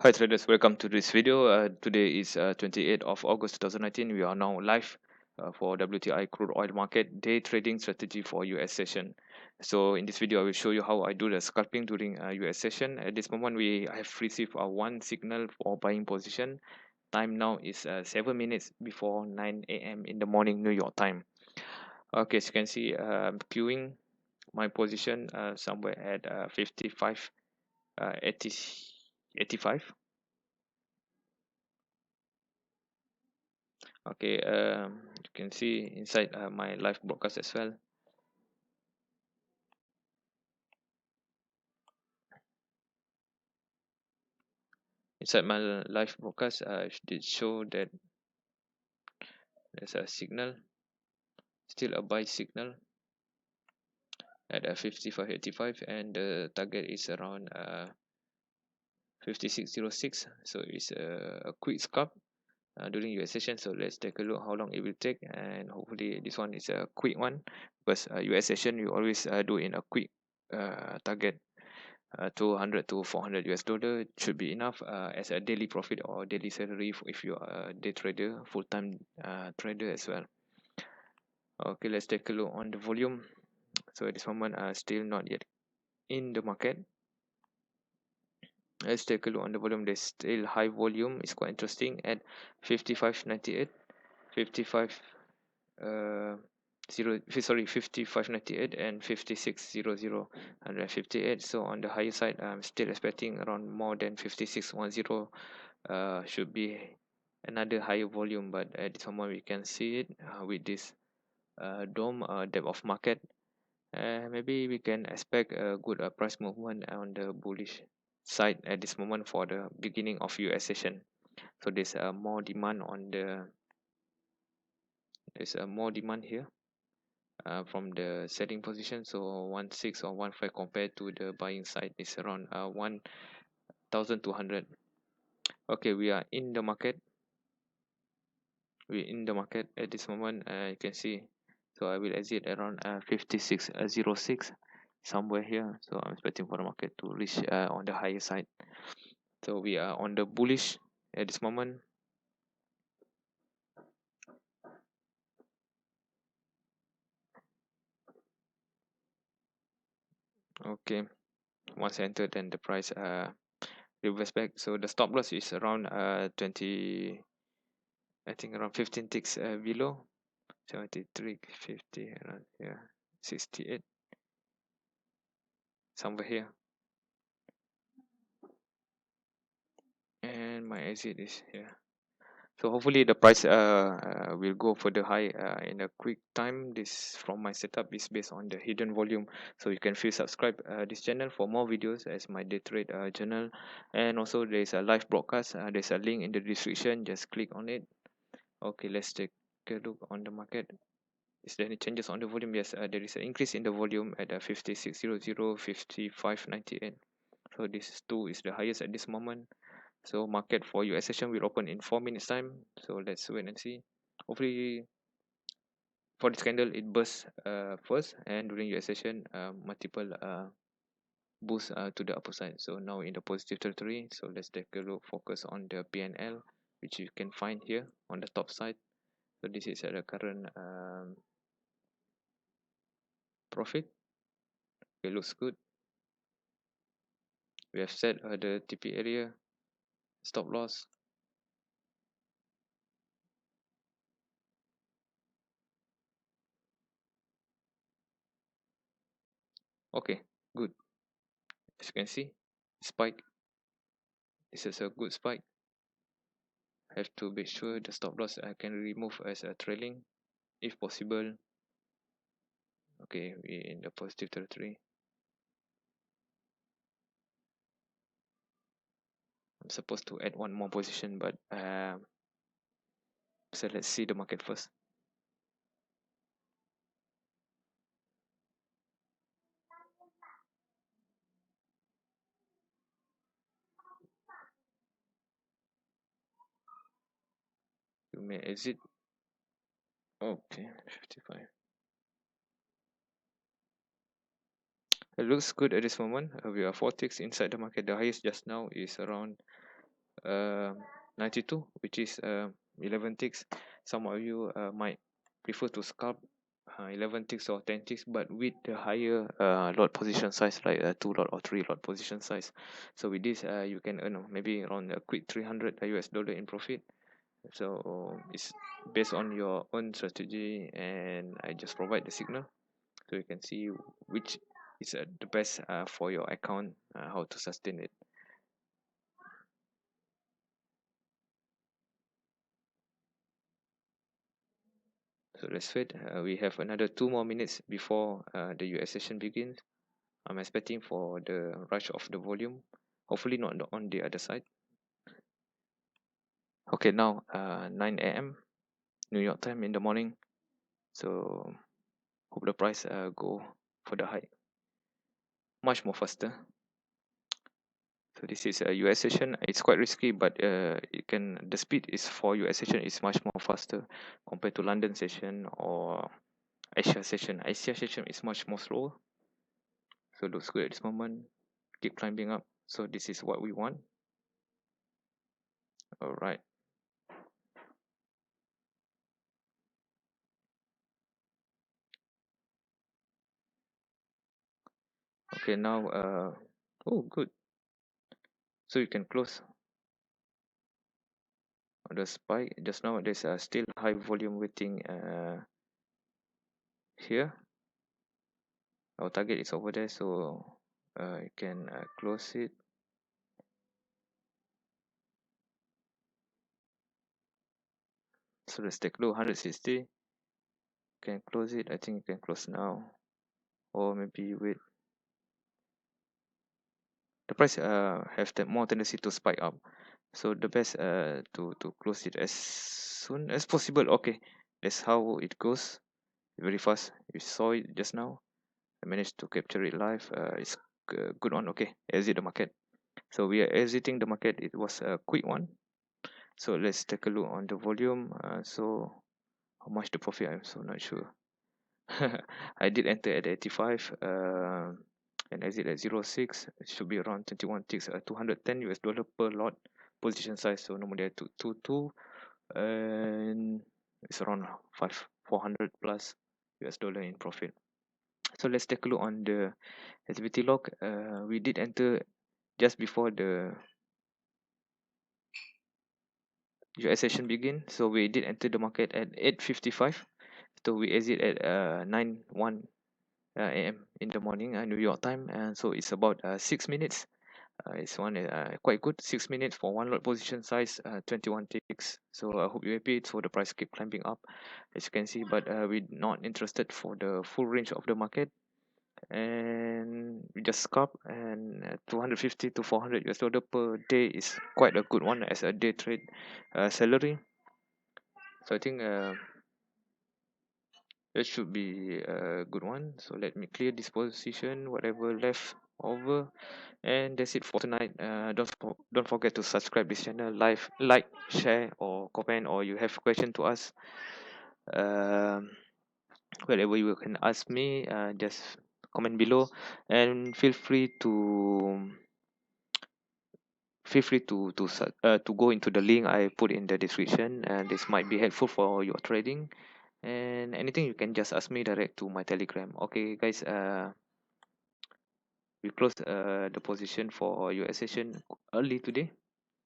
Hi traders, welcome to this video. Today is 28th of August 2019. We are now live for WTI crude oil market day trading strategy for US session. So in this video, I will show you how I do the scalping during US session. At this moment, we have received one signal for buying position. Time now is 7 minutes before 9 a.m. in the morning New York time. Okay, as you can see, queuing my position somewhere at 55, 80, 85. Okay, you can see inside my live broadcast as well. Inside my live broadcast, it did show that there's a signal, still a buy signal at 55.85, and the target is around 56.06. So it's a quick scalp during your session. So let's take a look how long it will take, and hopefully this one is a quick one, because US session you always do in a quick target. 200 to 400 US dollar should be enough as a daily profit or daily salary if you are a day trader, full-time trader as well. Okay, let's take a look on the volume. So at this moment still not yet in the market. Let's take a look on the volume. There's still high volume. It's quite interesting at 55.98, 55 uh 55.98 and 56.00, 158. So on the higher side, I'm still expecting around more than 56.10. Should be another higher volume, but at this moment we can see it with this dome depth of market. Maybe we can expect a good price movement on the bullish side at this moment for the beginning of US session. So there's more demand on the there's more demand here from the selling position. So 16 or 15 compared to the buying side is around 1200. Okay, we are in the market. We're in the market at this moment. You can see. So I will exit around 56.06 somewhere here. So I'm expecting for the market to reach on the higher side. So we are on the bullish at this moment. Okay, once entered, then the price reverse back. So the stop loss is around 20, I think around 15 ticks below 73, 50, around here 68, somewhere here. And my exit is here. So hopefully the price will go further high in a quick time. This from my setup is based on the hidden volume. So you can feel subscribe this channel for more videos as my day trade journal. And also there's a live broadcast. There's a link in the description. Just click on it. Okay, let's take a look on the market. Is there any changes on the volume? Yes, there is an increase in the volume at 56.00, 55.98. So this two is the highest at this moment. So market for US session will open in 4 minutes time. So let's wait and see. Hopefully for this candle it bursts first, and during US session multiple boosts to the upper side. So now in the positive territory. So let's take a look, focus on the PNL, which you can find here on the top side. So this is at the current profit. It looks good. We have set the TP area, stop loss. Okay, good. As you can see, spike. This is a good spike. Have to be sure the stop loss I can remove as a trailing if possible. Okay, we in the positive territory. I'm supposed to add one more position, but so let's see the market first. You may exit. Okay, 55. It looks good at this moment. We are 4 ticks inside the market. The highest just now is around uh, 92, which is 11 ticks. Some of you might prefer to scalp 11 ticks or 10 ticks, but with the higher lot position size, like 2 lot or 3 lot position size. So with this, you can earn maybe around a quick 300 US dollar in profit. So it's based on your own strategy, and I just provide the signal so you can see which is the best for your account, how to sustain it. So let's wait. We have another 2 more minutes before the US session begins. I'm expecting for the rush of the volume. Hopefully not on the other side. Okay, now 9 a.m. New York time in the morning. So hope the price go for the high much more faster. So this is a US session. It's quite risky, but the speed is for US session is much more faster compared to London session or Asia session. Asia session is much more slower. So looks good at this moment. Keep climbing up. So this is what we want. All right. Okay, now oh good. So you can close on the spike. Just now there's still high volume waiting here. Our target is over there, so you can close it. So let's take low 160. Can close it. I think you can close now, or maybe wait. The price have the more tendency to spike up, so the best to close it as soon as possible. Okay, that's how it goes, very fast. You saw it just now. I managed to capture it live. It's good one. Okay, exit the market. So we are exiting the market. It was a quick one. So let's take a look on the volume. So how much the profit, I'm so not sure. I did enter at 85 and exit at 06. It should be around 21 ticks, 210 US dollar per lot position size. So normally I took 22 and it's around 400 plus US dollar in profit. So let's take a look on the activity log. We did enter just before the US session begin. So we did enter the market at 8:55. So we exit at 9:01 a.m. in the morning, New York time, and so it's about 6 minutes. It's one quite good, 6 minutes for one lot position size, 21 ticks. So I hope you're happy. So the price keep climbing up, as you can see, but we're not interested for the full range of the market, and we just scalp, and 250 to 400 US dollar per day is quite a good one as a day trade salary. So I think that should be a good one. So let me clear this position, whatever left over, and that's it for tonight. Don't forget to subscribe this channel, like, share, or comment, or you have question to us. Um, Whatever you can ask me, just comment below, and feel free to go into the link I put in the description, and this might be helpful for your trading. And anything you can just ask me direct to my Telegram. Okay, guys. We closed the position for US session early today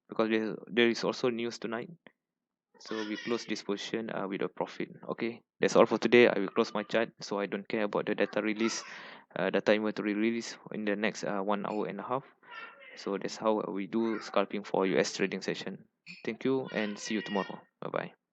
because there is also news tonight. So we close this position with a profit. Okay, that's all for today. I will close my chart, so I don't care about the data release, data inventory release in the next 1 hour and a half. So that's how we do scalping for US trading session. Thank you and see you tomorrow. Bye bye.